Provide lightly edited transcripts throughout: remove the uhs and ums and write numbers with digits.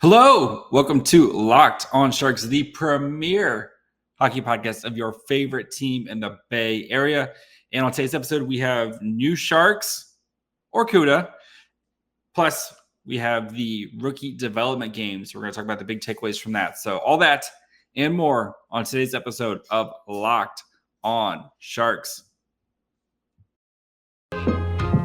Hello, welcome to Locked on Sharks, the premier hockey podcast of your favorite team in the Bay Area. And on today's episode, we have new Sharks or CUDA. Plus, we have the rookie development games. We're going to talk about the big takeaways from that. So all that and more on today's episode of Locked on Sharks.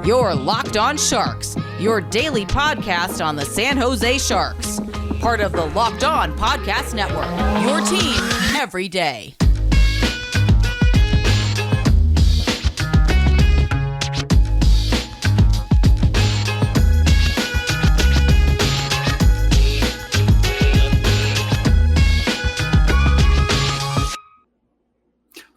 You're Locked on Sharks, your daily podcast on the San Jose Sharks. Part of the Locked On Podcast Network, your team every day.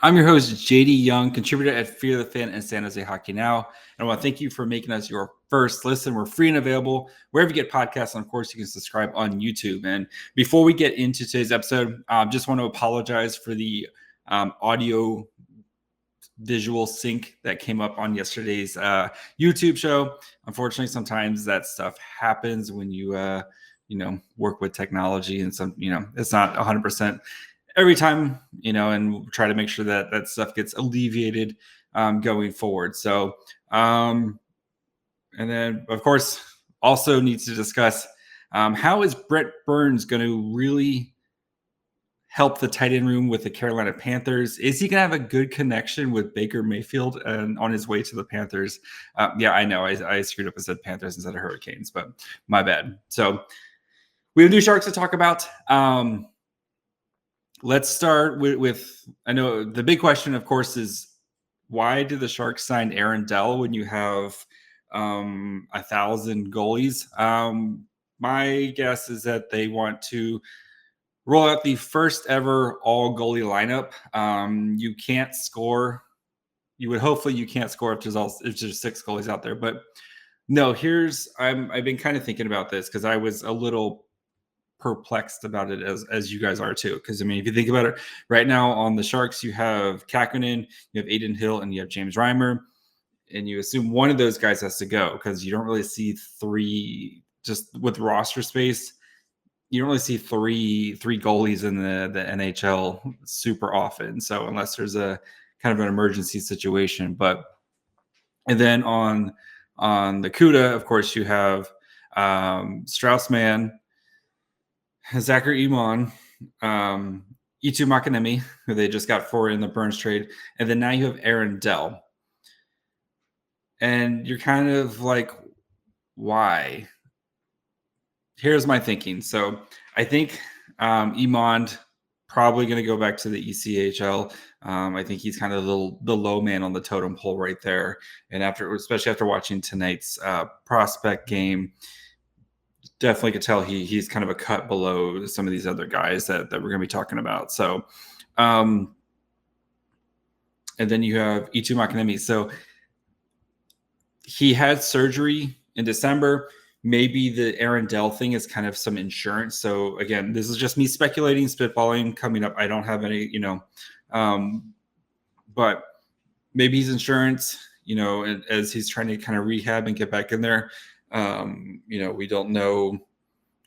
I'm your host, JD Young, contributor at Fear the Fan and San Jose Hockey Now. And I want to thank you for making us your first listen. We're free and available wherever you get podcasts. And of course, you can subscribe on YouTube. And before we get into today's episode, just want to apologize for the audio visual sync that came up on yesterday's YouTube show. Unfortunately, sometimes that stuff happens when you, work with technology and it's not 100% every time, and try to make sure that that stuff gets alleviated going forward. So, and then of course, also needs to discuss how is Brent Burns going to really help the tight end room with the Carolina Panthers? Is he going to have a good connection with Baker Mayfield and on his way to the Panthers? Yeah, I know I screwed up and said Panthers instead of Hurricanes, but my bad. So we have new Sharks to talk about. Let's start with, I know the big question, of course, is why did the Sharks sign Aaron Dell when you have 1,000 goalies? My guess is that they want to roll out the first ever all goalie lineup. You can't score. Hopefully you can't score if there's 6 goalies out there. But no, I've been kind of thinking about this because I was a little perplexed about it as you guys are too. Because if you think about it, right now on the Sharks, you have Kakkonen, you have Aiden Hill, and you have James Reimer, and you assume one of those guys has to go because you don't really see 3 just with roster space. You don't really see three goalies in the NHL super often. So unless there's a kind of an emergency situation, and then on the CUDA, of course, you have Strauss Mann, Zachary Iman, Itu Makanemi, who they just got for in the Burns trade, and then now you have Aaron Dell. And you're kind of like, why? Here's my thinking. So I think Iman probably going to go back to the ECHL. I think he's kind of the low man on the totem pole right there. And especially after watching tonight's prospect game, definitely could tell he's kind of a cut below some of these other guys that we're going to be talking about. So, and then you have Itu Makanemi. So he had surgery in December. Maybe the Aaron Dell thing is kind of some insurance. So again, this is just me speculating, spitballing coming up. I don't have any, but maybe he's insurance, as he's trying to kind of rehab and get back in there. We don't know.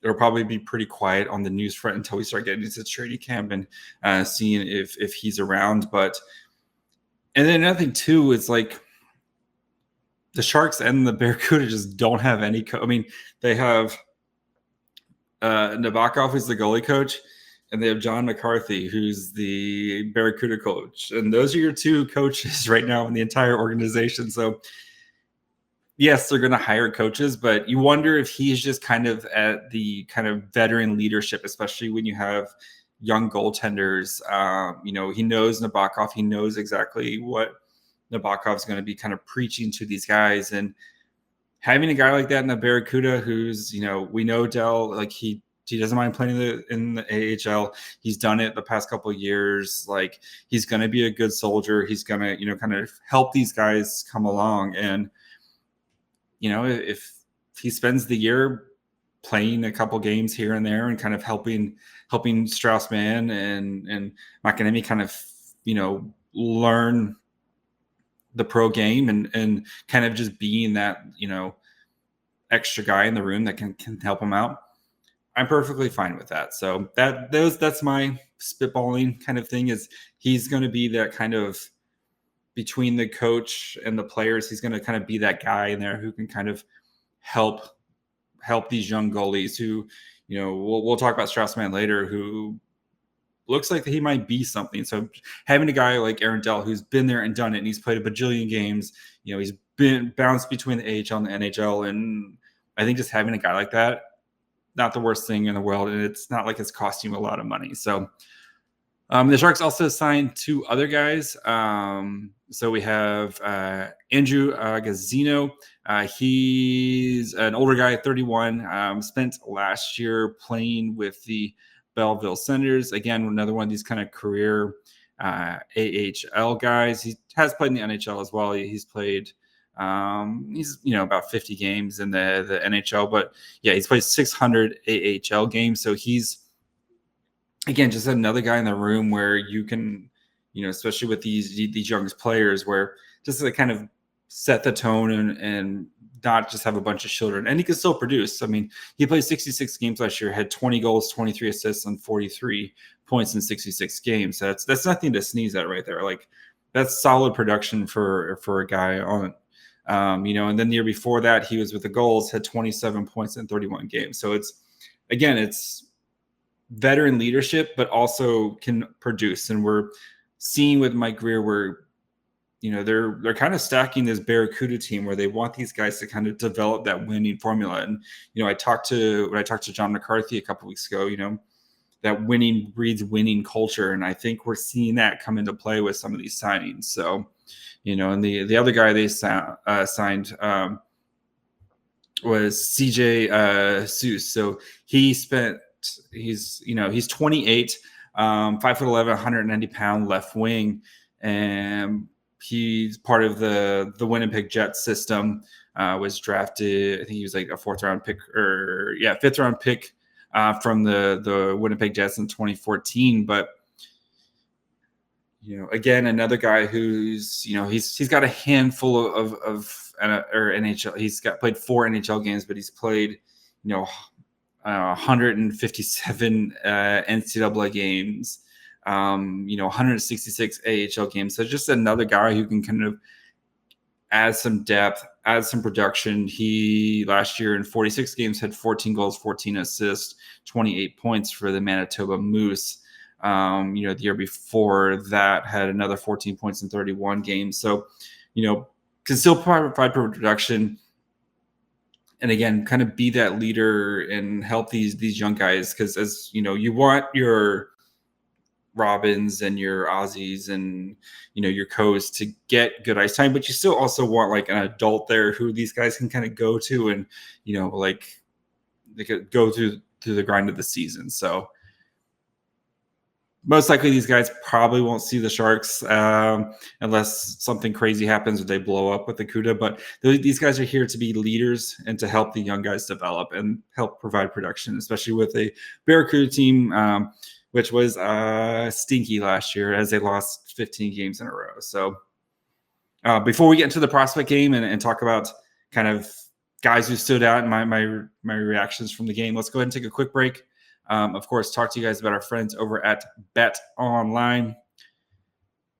It'll probably be pretty quiet on the news front until we start getting into training camp and seeing if he's around. And then another thing too is like the Sharks and the Barracuda just don't have any. They have Nabokov, who's the goalie coach, and they have John McCarthy, who's the Barracuda coach, and those are your 2 coaches right now in the entire organization. So. Yes, they're going to hire coaches, but you wonder if he's just kind of at the kind of veteran leadership, especially when you have young goaltenders. He knows Nabokov. He knows exactly what Nabokov's going to be kind of preaching to these guys. And having a guy like that in the Barracuda who's, we know Dell, like he doesn't mind playing in the AHL. He's done it the past couple of years. Like he's going to be a good soldier. He's going to, kind of help these guys come along. And, if he spends the year playing a couple games here and there and kind of helping Strauss Mann and Makanemi kind of, learn the pro game and kind of just being that, extra guy in the room that can help him out. I'm perfectly fine with that. So that's my spitballing kind of thing. Is he's going to be that kind of between the coach and the players. He's going to kind of be that guy in there who can kind of help these young goalies who, we'll talk about Strauss Mann later, who looks like he might be something. So having a guy like Aaron Dell who's been there and done it, and he's played a bajillion games, he's been bounced between the AHL and the NHL, and I think just having a guy like that, not the worst thing in the world, and it's not like it's costing him a lot of money. So the Sharks also signed 2 other guys. So we have Andrew Agozzino. He's an older guy, 31, spent last year playing with the Belleville Senators. Again, another one of these kind of career AHL guys. He has played in the NHL as well. He's played, he's about 50 games in the NHL, but yeah, he's played 600 AHL games. So he's, again, just another guy in the room where you can, especially with these young players, where just to kind of set the tone and not just have a bunch of children, and he can still produce. I mean, he played 66 games last year, had 20 goals, 23 assists, and 43 points in 66 games. So that's nothing to sneeze at right there. Like, that's solid production for a guy on, and then the year before that, he was with the Gulls, had 27 points in 31 games. So it's veteran leadership, but also can produce. And we're seeing with Mike Greer where, they're kind of stacking this Barracuda team where they want these guys to kind of develop that winning formula. And, when I talked to John McCarthy a couple weeks ago, that winning breeds winning culture. And I think we're seeing that come into play with some of these signings. So, and the other guy they signed was C.J. Suess. So he's 28, 5'11", 190-pound left wing, and he's part of the Winnipeg Jets system. Was drafted, I think he was like a 5th-round pick from the Winnipeg Jets in 2014. But again, another guy who's he's got a handful of NHL. He's played 4 NHL games, but he's played 157 NCAA games, 166 AHL games. So just another guy who can kind of add some depth, add some production. He last year in 46 games had 14 goals, 14 assists, 28 points for the Manitoba Moose. The year before that had another 14 points in 31 games. So, can still provide production. And again, kind of be that leader and help these young guys, because as you want your Robins and your Ozzies and your Coes to get good ice time, but you still also want like an adult there who these guys can kind of go to and like they could go through the grind of the season. So most likely these guys probably won't see the Sharks unless something crazy happens or they blow up with the CUDA. But these guys are here to be leaders and to help the young guys develop and help provide production, especially with a Barracuda team, which was stinky last year as they lost 15 games in a row. So before we get into the prospect game and talk about kind of guys who stood out and my reactions from the game, let's go ahead and take a quick break. Of course, talk to you guys about our friends over at Bet Online.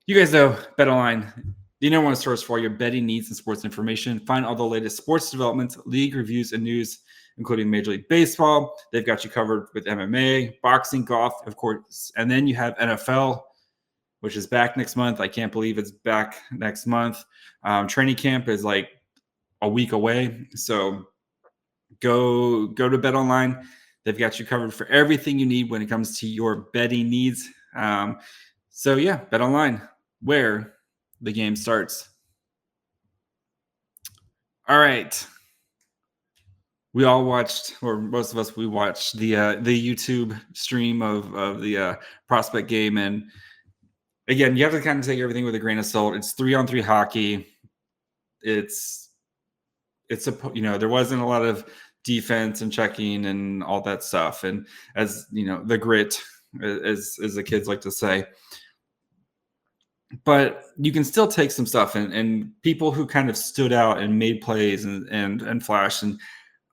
You guys know Bet Online, the number one source for all your betting needs and sports information. Find all the latest sports developments, league reviews, and news, including Major League Baseball. They've got you covered with MMA, boxing, golf, of course. And then you have NFL, which is back next month. I can't believe it's back next month. Training camp is like a week away. So go to Bet Online. They've got you covered for everything you need when it comes to your betting needs. So yeah, Bet Online, where the game starts. All right. We all watched, or most of us, we watched the YouTube stream of the prospect game. And again, you have to kind of take everything with a grain of salt. It's 3-on-3 hockey. It's there wasn't a lot of defense and checking and all that stuff. And as the grit, as the kids like to say. But you can still take some stuff and people who kind of stood out and made plays and flashed. And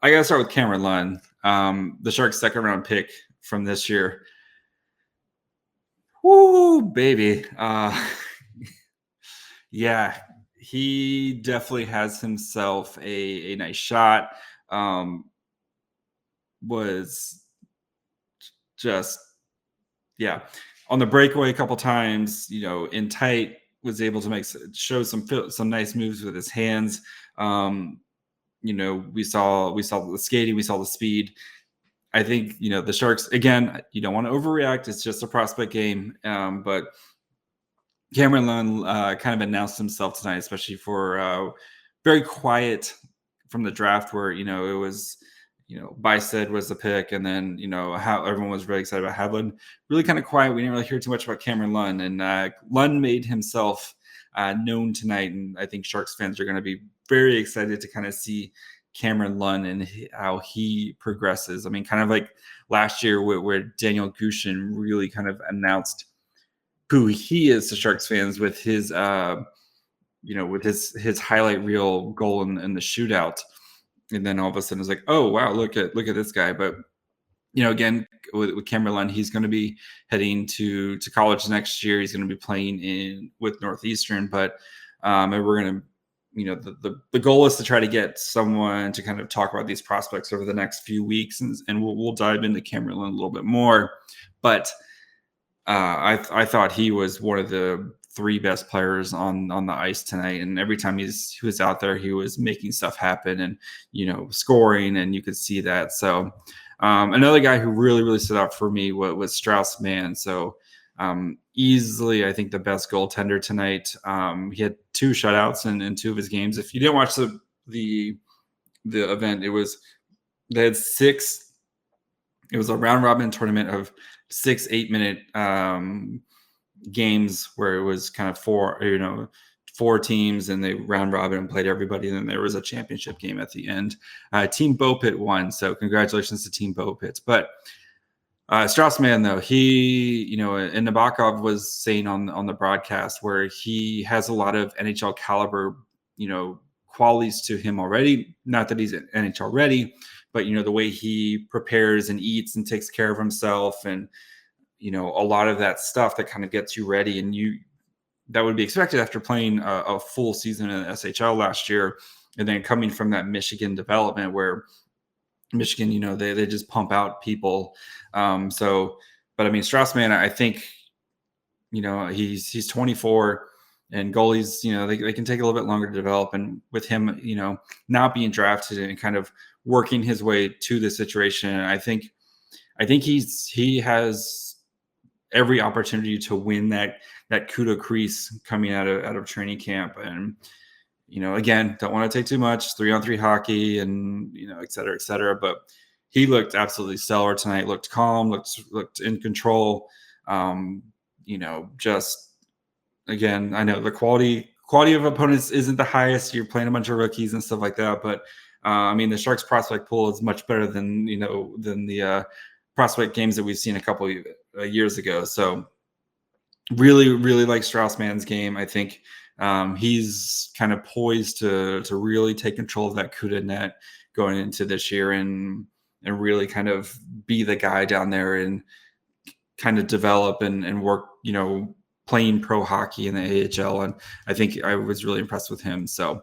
I got to start with Cameron Lund. the Sharks' second round pick from this year. Woo, baby. Yeah, he definitely has himself a nice shot. Was just, yeah, on the breakaway a couple times, in tight, was able to show some nice moves with his hands. We saw the skating, we saw the speed. I think, the Sharks, again, you don't want to overreact. It's just a prospect game. But Cameron Lund kind of announced himself tonight, especially for very quiet from the draft where, it was, Biced was the pick. And then, how everyone was really excited about Hadlin. Really kind of quiet. We didn't really hear too much about Cameron Lund. And Lund made himself known tonight. And I think Sharks fans are going to be very excited to kind of see Cameron Lund and how he progresses. I mean, kind of like last year where Daniel Gushin really kind of announced who he is to Sharks fans with his, with his highlight reel goal in the shootout. And then all of a sudden it's like, oh, wow, look at this guy. But, again, with Cameron Lund, he's going to be heading to college next year. He's going to be playing with Northeastern. But and we're going to, the goal is to try to get someone to kind of talk about these prospects over the next few weeks. And we'll dive into Cameron Lund a little bit more. But I thought he was one of the three best players on the ice tonight. And every time he was out there, he was making stuff happen and, scoring, and you could see that. So another guy who really, really stood out for me was Strauss Mann. So easily, I think, the best goaltender tonight. He had 2 shutouts in 2 of his games. If you didn't watch the event, they had 6. It was a round robin tournament of 6 8-minute games where it was kind of 4 teams, and they round robin and played everybody. And then there was a championship game at the end. Team Bopit won, so congratulations to Team Bopit. But Strauss Mann, though, he, and Nabokov was saying on the broadcast where he has a lot of NHL caliber, qualities to him already. Not that he's NHL ready, but, the way he prepares and eats and takes care of himself, and, a lot of that stuff that kind of gets you ready. And that would be expected after playing a full season in the SHL last year, and then coming from that Michigan development where Michigan, they just pump out people. But I mean, Strauss Mann, I think, he's 24, and goalies, they can take a little bit longer to develop. And with him, not being drafted and kind of working his way to the situation, I think he has every opportunity to win that Cuda crease coming out of training camp. And, again, don't want to take too much 3-on-3 hockey and, et cetera. But he looked absolutely stellar tonight, looked calm, looked in control. Just, again, I know the quality of opponents isn't the highest. You're playing a bunch of rookies and stuff like that. But, the Sharks prospect pool is much better than the prospect games that we've seen a couple years ago. So really, really like Strauss Mann's game. I think he's kind of poised to really take control of that Cuda net going into this year and really kind of be the guy down there and kind of develop and work, playing pro hockey in the AHL. And I think I was really impressed with him. So,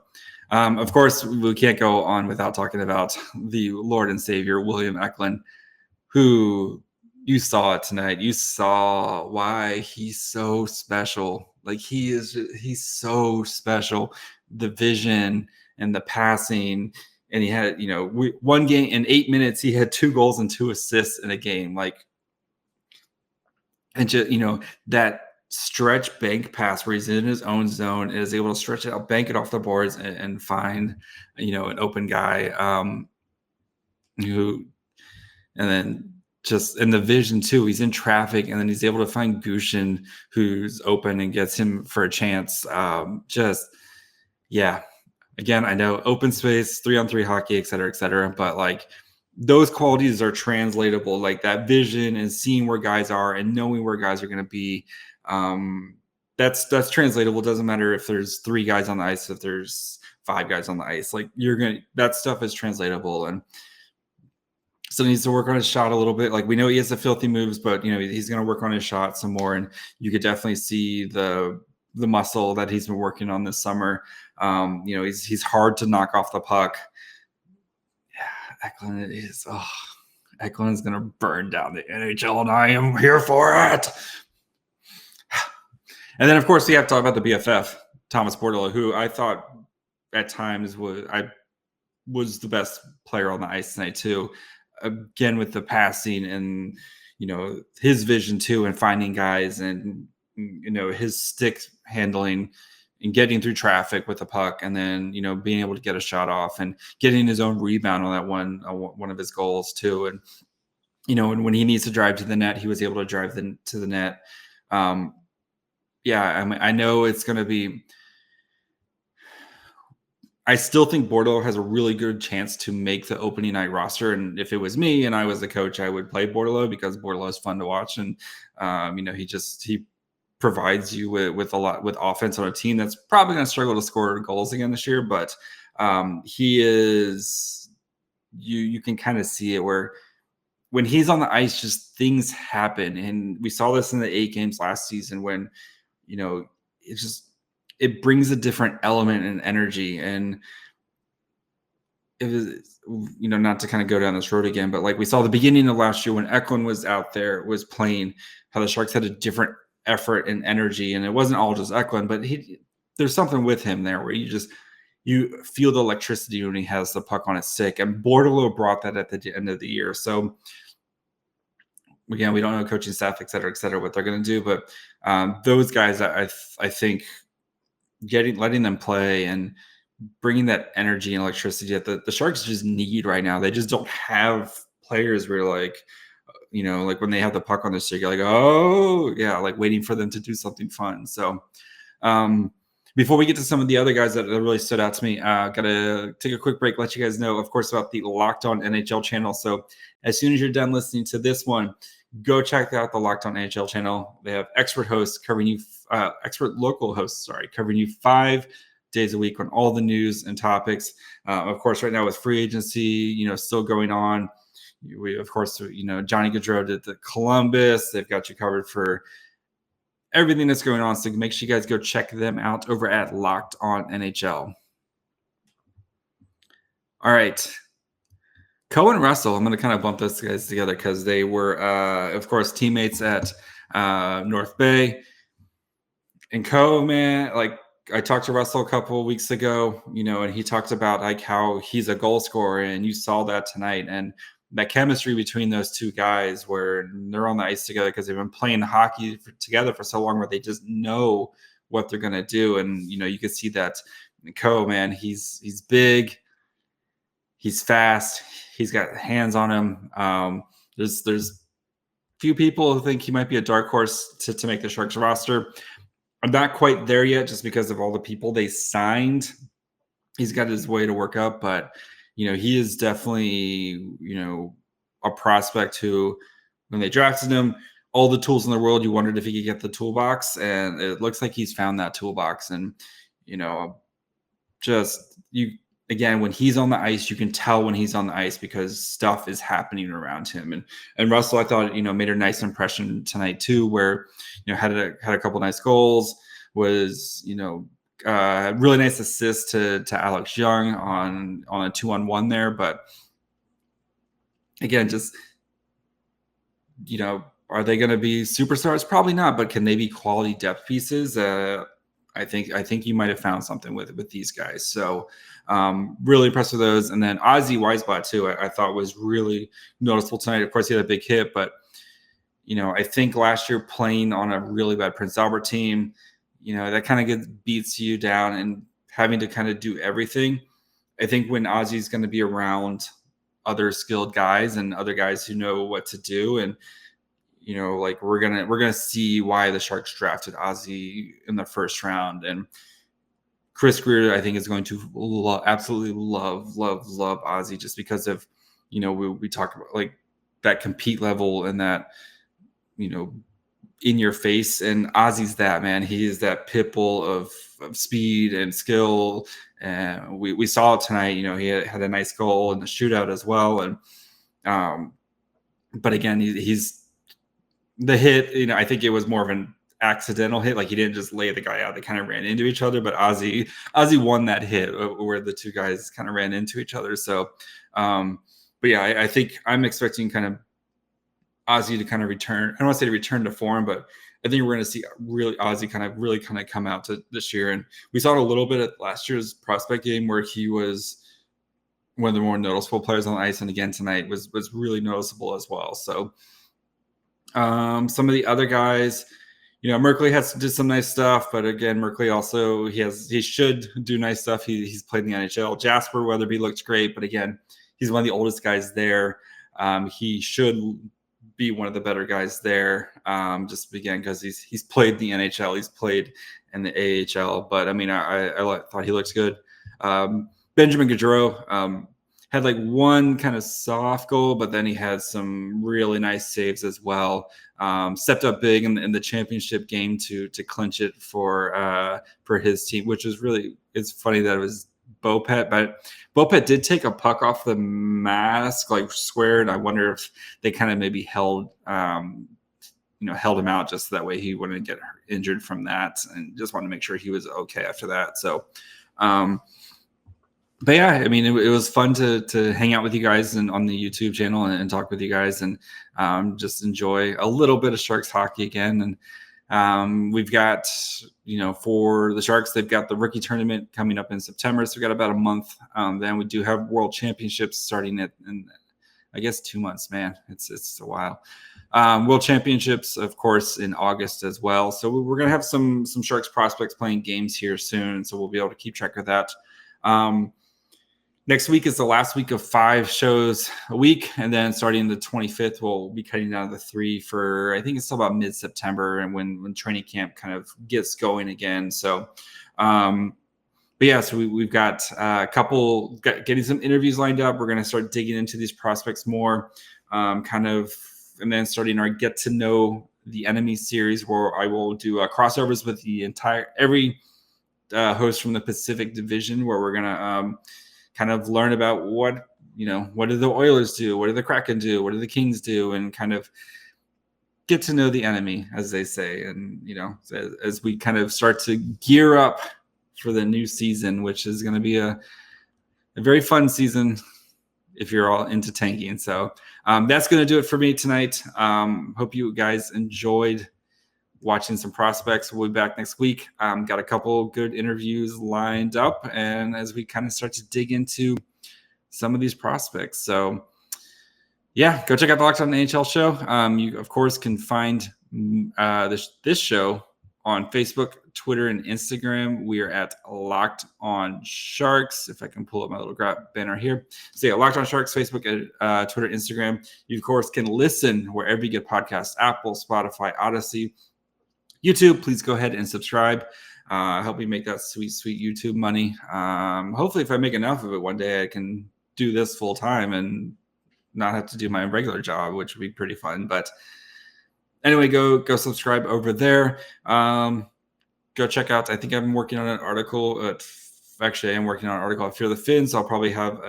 of course, we can't go on without talking about the Lord and Savior, William Eklund, who you saw it tonight. You saw why he's so special. Like he's so special. The vision and the passing, and he had, one game in 8 minutes, he had 2 goals and 2 assists in a game. And just, that stretch bank pass where he's in his own zone and is able to stretch it out, bank it off the boards and find, an open guy, and then just in the vision too, he's in traffic and then he's able to find Gushin who's open and gets him for a chance. Again, I know open space, 3-on-3 hockey, et cetera, but those qualities are translatable, like that vision and seeing where guys are and knowing where guys are going to be. That's translatable. It doesn't matter if there's 3 guys on the ice, if there's 5 guys on the ice, that stuff is translatable. And Still needs to work on his shot a little bit. Like, we know he has the filthy moves, but he's going to work on his shot some more, and you could definitely see the muscle that he's been working on this summer. He's hard to knock off the puck. Yeah, Eklund is. Eklund is going to burn down the NHL, and I am here for it. And then, of course, we have to talk about the BFF, Thomas Bordeleau, who I thought at times was the best player on the ice tonight too. Again, with the passing and his vision too, and finding guys, and his stick handling and getting through traffic with the puck, and then being able to get a shot off and getting his own rebound on that one of his goals too. And and when he needs to drive to the net, he was able to drive to the net. Yeah, I mean, I know it's going to be. I still think Bordeleau has a really good chance to make the opening night roster. And if it was me and I was the coach, I would play Bordeleau because Bordeleau is fun to watch. And, he provides you with a lot with offense on a team that's probably going to struggle to score goals again this year. But he is, you can kind of see it where when he's on the ice, just things happen. And we saw this in the 8 games last season when, it brings a different element and energy. And it was, not to kind of go down this road again, but like we saw the beginning of last year when Eklund was out there, was playing, how the Sharks had a different effort and energy. And it wasn't all just Eklund, but there's something with him there where you feel the electricity when he has the puck on his stick. And Bordeleau brought that at the end of the year. So again, we don't know coaching staff, et cetera, what they're going to do. But those guys, I think, letting them play and bringing that energy and electricity that the Sharks just need right now. They just don't have players where like when they have the puck on their stick, you're like, oh yeah, like waiting for them to do something fun. So before we get to some of the other guys that really stood out to me, gotta take a quick break, let you guys know, of course, about the Locked On NHL channel. So as soon as you're done listening to this one, go check out the Locked On NHL channel. They have expert hosts covering you, expert local hosts, covering you 5 days a week on all the news and topics. Of course, right now with free agency, still going on. We, of course, Johnny Gaudreau did the Columbus. They've got you covered for everything that's going on. So make sure you guys go check them out over at Locked On NHL. All right. Cohen and Russell, I'm going to kind of bump those guys together because they were, of course, teammates at North Bay. And Co, man, like I talked to Russell a couple of weeks ago, and he talked about like how he's a goal scorer, and you saw that tonight. And that chemistry between those two guys where they're on the ice together because they've been playing hockey together for so long where they just know what they're going to do. And, you can see that Co, man, he's big. He's fast. He's got hands on him. There's few people who think he might be a dark horse to make the Sharks roster. I'm not quite there yet just because of all the people they signed. He's got his way to work up, but he is definitely, a prospect who, when they drafted him, all the tools in the world, you wondered if he could get the toolbox, and it looks like he's found that toolbox. And, again, when he's on the ice, you can tell when he's on the ice because stuff is happening around him. And Russell, I thought, made a nice impression tonight too, where, had a couple nice goals, was, really nice assist to Alex Young on a 2-on-1 there. But again, just, are they going to be superstars? Probably not, but can they be quality depth pieces? I think you might have found something with these guys. So really impressed with those. And then Ozzy Wiesblatt too, I thought was really noticeable tonight. Of course, he had a big hit, but I think last year playing on a really bad Prince Albert team, that kind of beats you down and having to kind of do everything. I think when Ozzy's going to be around other skilled guys and other guys who know what to do, and like we're gonna see why the Sharks drafted Ozzy in the first round. And Chris Greer, I think, is going to absolutely love Ozzy just because of we talk about like that compete level and that in your face. And Ozzy's that, man. He is that pit bull of speed and skill. And we saw it tonight. He had a nice goal in the shootout as well. And But again, he's the hit. I think it was more of an accidental hit. Like he didn't just lay the guy out; they kind of ran into each other. But Ozzy won that hit where the two guys kind of ran into each other. So, but yeah, I think I'm expecting kind of Ozzy to kind of return. I don't want to say to return to form, but I think we're going to see really Ozzy kind of come out to this year. And we saw it a little bit at last year's prospect game where he was one of the more noticeable players on the ice. And again, tonight was really noticeable as well. So some of the other guys, Merkley did some nice stuff, but again, Merkley also, he should do nice stuff. He's played in the NHL. Jasper Weatherby looked great, but again, he's one of the oldest guys there. He should be one of the better guys there, just again because he's played the NHL, he's played in the AHL. But I mean, I thought he looked good. Benjamin Gaudreau had like one kind of soft goal, but then he had some really nice saves as well. Stepped up big in the championship game to clinch it for his team, which is really, it's funny that it was Bopet, but Bopet did take a puck off the mask, like square, and I wonder if they kind of maybe held him out just so that way he wouldn't get injured from that, and just wanted to make sure he was okay after that. So, but yeah, I mean, it was fun to hang out with you guys and on the YouTube channel and talk with you guys and just enjoy a little bit of Sharks hockey again. And we've got, for the Sharks, they've got the rookie tournament coming up in September. So we've got about a month. Then we do have World Championships starting in, I guess, 2 months, man. It's a while. World Championships, of course, in August as well. So we're going to have some Sharks prospects playing games here soon. So we'll be able to keep track of that. Next week is the last week of 5 shows a week. And then starting the 25th, we'll be cutting down to 3 for, I think it's still about mid-September and when training camp kind of gets going again. So, but yeah, so we've got a couple, getting some interviews lined up. We're going to start digging into these prospects more, and then starting our Get to Know the Enemy series, where I will do crossovers with every host from the Pacific Division, where we're going to kind of learn about what do the Oilers do? What do the Kraken do? What do the Kings do? And kind of get to know the enemy, as they say. And, as we kind of start to gear up for the new season, which is going to be a very fun season if you're all into tanking. So that's going to do it for me tonight. Hope you guys enjoyed watching some prospects. We'll be back next week. Got a couple good interviews lined up, and as we kind of start to dig into some of these prospects. So yeah, go check out the Locked On NHL show. You of course can find this show on Facebook, Twitter, and Instagram. We are at Locked On Sharks. If I can pull up my little banner here. So yeah, Locked On Sharks, Facebook, Twitter, Instagram. You of course can listen wherever you get podcasts: Apple, Spotify, Odyssey, YouTube. Please go ahead and subscribe. Help me make that sweet YouTube money. Hopefully, if I make enough of it one day, I can do this full time and not have to do my regular job, which would be pretty fun. But anyway, go subscribe over there. Go check out. I think I'm working on an article. Actually, I am working on an article at Fear the Fins. I'll probably have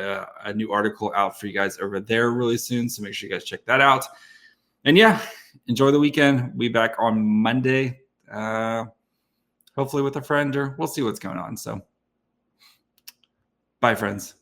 a new article out for you guys over there really soon. So make sure you guys check that out. And yeah, enjoy the weekend. We'll be back on Monday. Hopefully with a friend, or we'll see what's going on. So bye, friends.